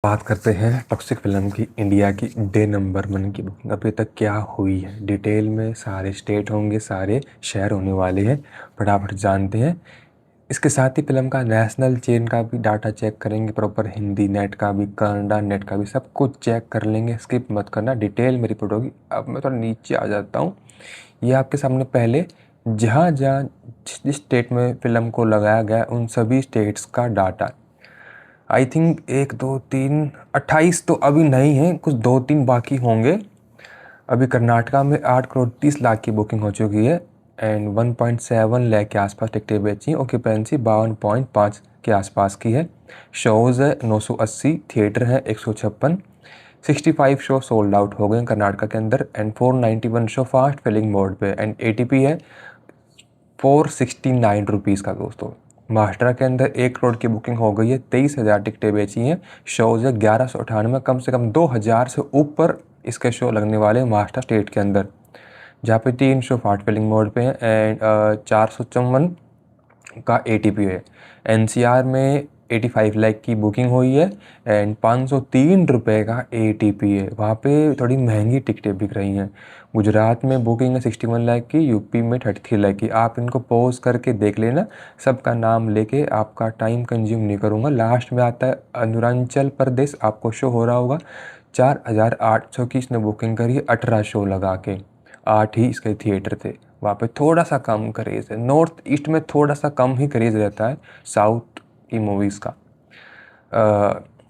बात करते हैं टॉक्सिक फिल्म की इंडिया की डे नंबर 1 की बुकिंग अभी तक क्या हुई है। डिटेल में सारे स्टेट होंगे, सारे शहर होने वाले हैं, फटाफट जानते हैं। इसके साथ ही फिल्म का नेशनल चेन का भी डाटा चेक करेंगे, प्रॉपर हिंदी नेट का भी, कन्नड़ा नेट का भी, सब कुछ चेक कर लेंगे। स्किप मत करना, डिटेल में रिपोर्ट होगी। अब मैं थोड़ा नीचे आ जाता हूँ। ये आपके सामने पहले जहाँ जहाँ जिस स्टेट में फ़िल्म को लगाया गया उन सभी स्टेट्स का डाटा। आई थिंक 1 2 3 28 तो अभी नहीं है, कुछ 2-3 बाकी होंगे। अभी कर्नाटका में 8 करोड़ 30 लाख की बुकिंग हो चुकी है एंड 1.7 लाख के आसपास टिकटें बेची। ऑक्यूपेंसी 52.5 के आसपास की है। शोज़ है 980, थिएटर है 156, 65 शो सोल्ड आउट हो गए कर्नाटका के अंदर and 491 show fast filling mode पे एंड एटीपी है 469 रुपीज़ का दोस्तों। महाराष्ट्र के अंदर 1 करोड़ की बुकिंग हो गई है, 23,000 टिकटें बेची हैं। शोज़ है 1198, कम से कम 2000 से ऊपर इसके शो लगने वाले हैं महाराष्ट्र स्टेट के अंदर, जहाँ पे 3 शो फास्ट फिलिंग मोड पे हैं एंड 454 का एटीपी है। एनसीआर में 85 लाख की बुकिंग हुई है एंड 503 रुपये का एटीपी है। वहाँ पे थोड़ी महंगी टिकटें बिक रही हैं। गुजरात में बुकिंग है 61 लाख की, यूपी में 33 लाख की। आप इनको पॉज करके देख लेना, सबका नाम लेके आपका टाइम कंज्यूम नहीं करूँगा। लास्ट में आता है अरुणाचल प्रदेश, आपको शो हो रहा होगा 4800 की इसने बुकिंग करी है, 18 शो लगा के, 8 ही इसके थिएटर थे। वहाँ पे थोड़ा सा कम क्रेज़ है। नॉर्थ ईस्ट में थोड़ा सा कम ही क्रेज़ रहता है साउथ की मूवीज़ का।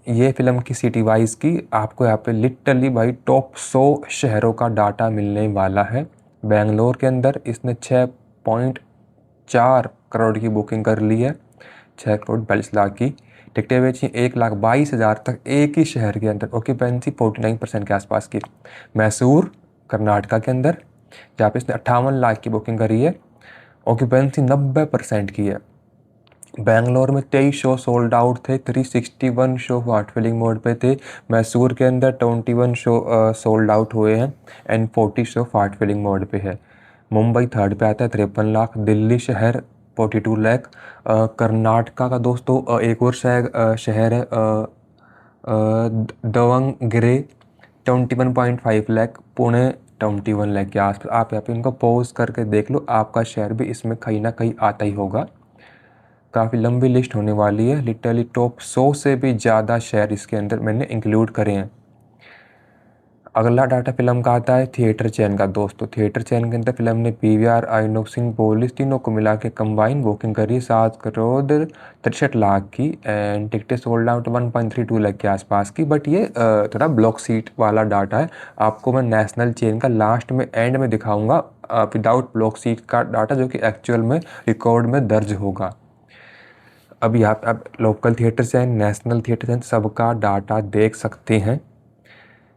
ये फिल्म की सिटी वाइज की आपको यहाँ पे लिटरली भाई टॉप 100 शहरों का डाटा मिलने वाला है। बेंगलोर के अंदर इसने 6.4 करोड़ की बुकिंग कर ली है, 6 करोड़ 42 लाख की टिकटें बेची, 1,22,000 तक एक ही शहर के अंदर। ऑक्यूपेंसी 49% के आसपास की। मैसूर कर्नाटका के अंदर, जहाँ पे इसने 58 लाख की बुकिंग करी है, ऑक्यूपेंसी 90% की है। बेंगलोर में 23 शो सोल्ड आउट थे, 361 शो फास्ट फिलिंग मोड पे थे। मैसूर के अंदर 21 शो सोल्ड आउट हुए हैं and 40 show fast filling mode पे है। मुंबई थर्ड पे आता है 53 लाख, दिल्ली शहर 42 लाख। कर्नाटका का दोस्तों एक और शहर है दवंगरे, 21.5 लाख। पुणे 21 लाख के आसपास। आप यहाँ पे इनको पॉज करके देख लो, आपका शहर भी इसमें कहीं ना कहीं आता ही होगा। काफ़ी लंबी लिस्ट होने वाली है, लिटरली टॉप 100 से भी ज़्यादा शहर इसके अंदर मैंने इंक्लूड करे हैं। अगला डाटा फिल्म का आता है थिएटर चैन का दोस्तों। थिएटर चैन के अंदर फिल्म ने पीवीआर, आइनॉक्स, सिनेपोलिस तीनों को मिला के कंबाइन बुकिंग करी 7 करोड़ 63 लाख की एंड टिकटें सोल्ड आउट 1.32 लाख के आसपास की। बट ये थोड़ा ब्लॉक सीट वाला डाटा है। आपको मैं नेशनल चेन का लास्ट में एंड में दिखाऊंगा विदाउट ब्लॉक सीट का डाटा, जो कि एक्चुअल में रिकॉर्ड में दर्ज होगा। अभी आप लोकल थिएटर चैन, नेशनल थिएटर चैन, सबका डाटा देख सकते हैं।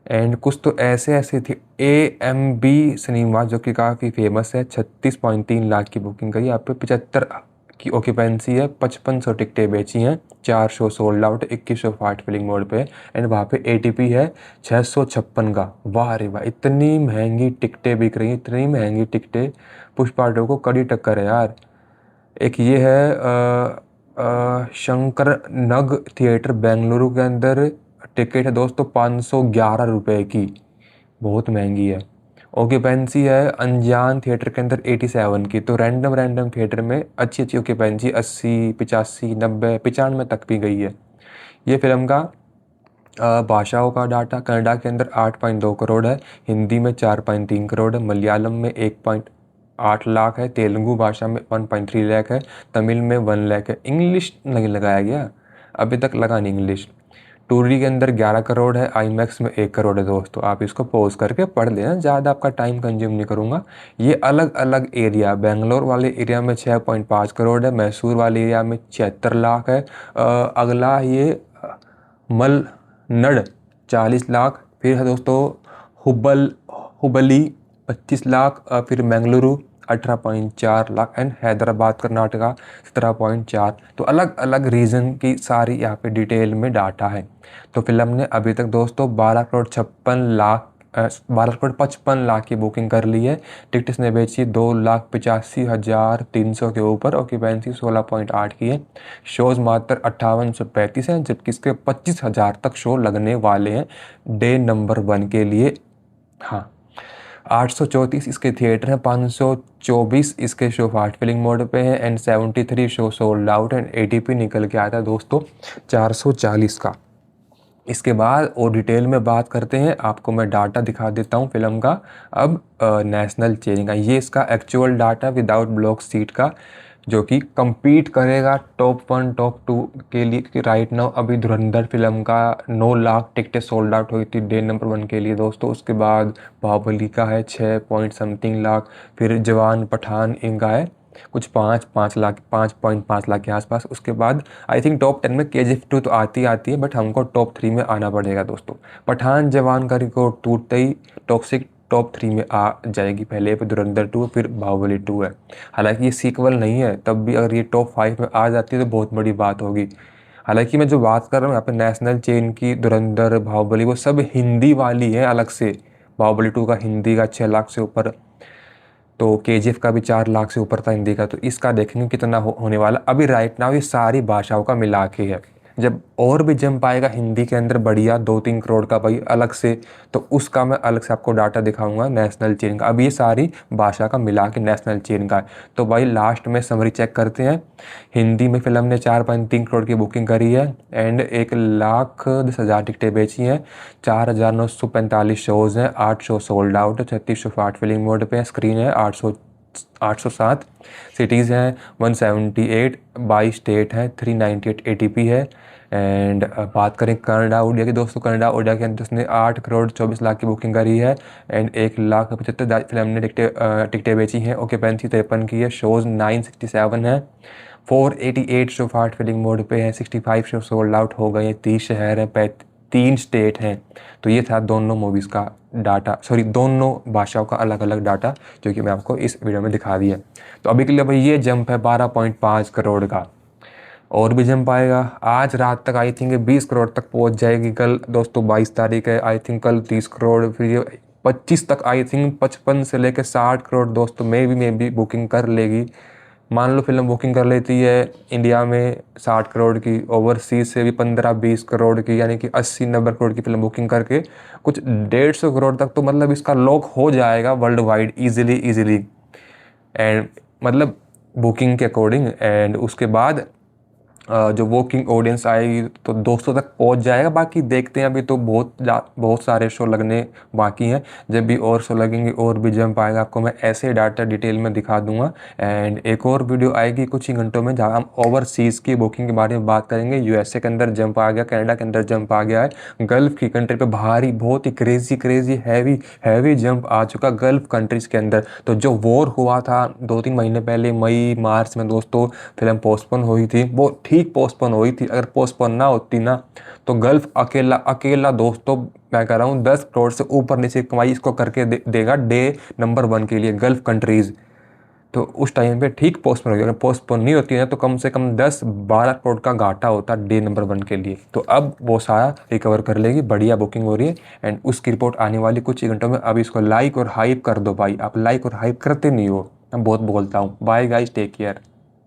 एंड कुछ तो ऐसे थे, AMB सिनेमा जो कि काफ़ी फेमस है, 36.3 लाख की बुकिंग करी, आप पे 75 की ऑक्यूपेंसी है, 5500 टिकटें बेची हैं, 4 show sold out, 21 show fast filling mode पे एंड वहाँ पे एटीपी है 656 का। वाह रे वाह, इतनी महंगी टिकटें बिक रही हैं, इतनी महंगी टिकटें। पुष्पा 2 को कड़ी टक्कर है यार। एक ये है शंकर नग थिएटर बेंगलुरु के अंदर, टिकट है दोस्तों 511 रुपये की, बहुत महंगी है। ऑक्यूपेंसी है अनजान थिएटर के अंदर 87 की। तो रैंडम थिएटर में अच्छी ऑक्यूपेंसी 80, 85, 90, 95 तक भी गई है। ये फिल्म का भाषाओं का डाटा कन्नड़ा के अंदर 8.2 करोड़ है, हिंदी में 4.3 करोड़ है, मलयालम में 1.8 लाख है, तेलुगु भाषा में 1.3 लाख है, तमिल में 1 लाख है। इंग्लिश नहीं लगाया गया अभी तक, लगा नहीं इंग्लिश। टूरी के अंदर 11 करोड़ है, आईमैक्स में 1 करोड़ है दोस्तों। आप इसको पॉज करके पढ़ लेना, ज़्यादा आपका टाइम कंज्यूम नहीं करूँगा। ये अलग अलग एरिया, बेंगलोर वाले एरिया में 6.5 करोड़ है, मैसूर वाले एरिया में 76 लाख है। अगला ये मलनड 40 लाख, फिर है दोस्तों हुबली 25 लाख, फिर बेंगलुरु 18.4 लाख एंड हैदराबाद कर्नाटका 17.4। तो अलग अलग रीजन की सारी यहाँ पे डिटेल में डाटा है। तो फिल्म ने अभी तक दोस्तों 12 करोड़ 56 लाख 12,55,00,000 की बुकिंग कर ली है। टिकट इसने बेची 2,85,300 के ऊपर। ऑक्यूपेंसी 16.8 की है। शोज़ मात्र 5835 हैं, जबकि इसके 25,000 तक शो लगने वाले हैं डे नंबर 1 के लिए। हाँ, 834 इसके थिएटर हैं, 524 इसके शो फास्ट फिलिंग मोड पे है and 73 show sold out and ATP निकल के आता है दोस्तों 440 का। इसके बाद और डिटेल में बात करते हैं, आपको मैं डाटा दिखा देता हूँ फिल्म का। अब नेशनल चेंज का ये इसका actual data without block seat का, जो कि compete करेगा टॉप 1 टॉप 2 के लिए, क्योंकि राइट नाउ अभी धुरंधर फिल्म का 9 लाख टिकटें सोल्ड आउट हुई थी डे नंबर 1 के लिए दोस्तों। उसके बाद बाहुबली का है 6 पॉइंट समथिंग लाख, फिर जवान पठान इनका है कुछ 5.5 लाख के आसपास। उसके बाद आई थिंक टॉप 10 में KGF 2 तो आती है, बट हमको टॉप 3 में आना पड़ेगा दोस्तों। पठान जवान का रिकॉर्ड टूटते ही टॉप 3 में आ जाएगी। पहले पे धुरंधर 2 फिर बाहुबली 2 है। हालांकि ये सीक्वल नहीं है, तब भी अगर ये टॉप 5 में आ जाती है तो बहुत बड़ी बात होगी। हालांकि मैं जो बात कर रहा हूँ यहाँ पे नेशनल चेन की, धुरंधर बाहुबली वो सब हिंदी वाली है अलग से। बाहुबली 2 का हिंदी का 6 लाख से ऊपर, तो KGF का भी 4 लाख से ऊपर था हिंदी का। तो इसका देखेंगे कितना होने वाला। अभी राइट नाउ ये सारी भाषाओं का मिला के है। जब और भी जंप आएगा हिंदी के अंदर बढ़िया 2-3 करोड़ का भाई अलग से, तो उसका मैं अलग से आपको डाटा दिखाऊंगा नेशनल चेन का। अब ये सारी भाषा का मिला के नेशनल चेन का है। तो भाई लास्ट में समरी चेक करते हैं। हिंदी में फिल्म ने 4.3 करोड़ की बुकिंग करी है एंड 1,10,000 टिकटें बेची हैं। 4,945 शोज़ हैं, 8 शो सोल्ड आउट है, 36 शो फास्ट फिलिंग मोड पे है, स्क्रीन है 807, सिटीज़ हैं 178, 22 स्टेट हैं, 398 ATP है। एंड बात करें कनाडा ओडिया की दोस्तों, कनाडा ओडिया के अंदर उसने 8 करोड़ 24 लाख की बुकिंग करी है एंड 1,75,000 फिल्म ने टिकटें बेची हैं। ऑक्यूपेंसी 53 की है। शोज़ 967 है, 488 शो फास्ट फिलिंग मोड पे है, 65 शो सोल्ड आउट हो गए हैं, 30 शहर हैं, 3 स्टेट हैं। तो ये था दोनों मूवीज़ का डाटा, दोनों भाषाओं का अलग अलग डाटा, जो कि मैं आपको इस वीडियो में दिखा दिया। तो अभी के लिए भाई ये जंप है 12.5 करोड़ का। और भी जंप आएगा आज रात तक, आई थिंक 20 करोड़ तक पहुंच जाएगी। कल दोस्तों 22 तारीख है, आई थिंक कल 30 करोड़, फिर ये 25 तक आई थिंक 55 से लेकर 60 करोड़ दोस्तों में भी बुकिंग कर लेगी। मान लो फिल्म बुकिंग कर लेती है इंडिया में 60 करोड़ की, ओवरसीज से भी 15-20 करोड़ की, यानी कि 80-90 करोड़ की फिल्म बुकिंग करके कुछ 150 करोड़ तक तो मतलब इसका लॉक हो जाएगा वर्ल्ड वाइड ईजिली एंड मतलब बुकिंग के अकॉर्डिंग। एंड उसके बाद जो वर्किंग ऑडियंस आएगी तो 200 तक पहुंच जाएगा। बाकी देखते हैं, अभी तो बहुत सारे शो लगने बाकी हैं। जब भी और शो लगेंगे और भी जंप आएगा, आपको मैं ऐसे डाटा डिटेल में दिखा दूंगा। एंड एक और वीडियो आएगी कुछ ही घंटों में, जहां हम ओवरसीज़ की बुकिंग के बारे में बात करेंगे। USA के अंदर जंप आ गया, कनाडा के अंदर जंप आ गया है, गल्फ़ की कंट्री पर भारी बहुत ही क्रेजी हैवी जंप आ चुका गल्फ़ कंट्रीज़ के अंदर। तो जो वॉर हुआ था 2-3 महीने पहले मई मार्च में दोस्तों, फिल्म पोस्टपोन हुई थी, वो ठीक पोस्टपोन हुई थी। अगर पोस्टपोन ना होती ना तो गल्फ अकेला दोस्तों, मैं कह रहा हूँ 10 करोड़ से ऊपर नीचे कमाई इसको करके देगा डे नंबर 1 के लिए गल्फ कंट्रीज़। तो उस टाइम पे ठीक पोस्टपोन होगी। अगर पोस्टपोन नहीं होती है तो कम से कम 10-12 करोड़ का घाटा होता डे नंबर 1 के लिए। तो अब वो सारा रिकवर कर लेगी, बढ़िया बुकिंग हो रही है एंड उसकी रिपोर्ट आने वाली कुछ ही घंटों में। अब इसको लाइक और हाइप कर दो भाई, आप लाइक और हाइप करते नहीं हो, मैं बहुत बोलता हूँ। Bye guys, take care.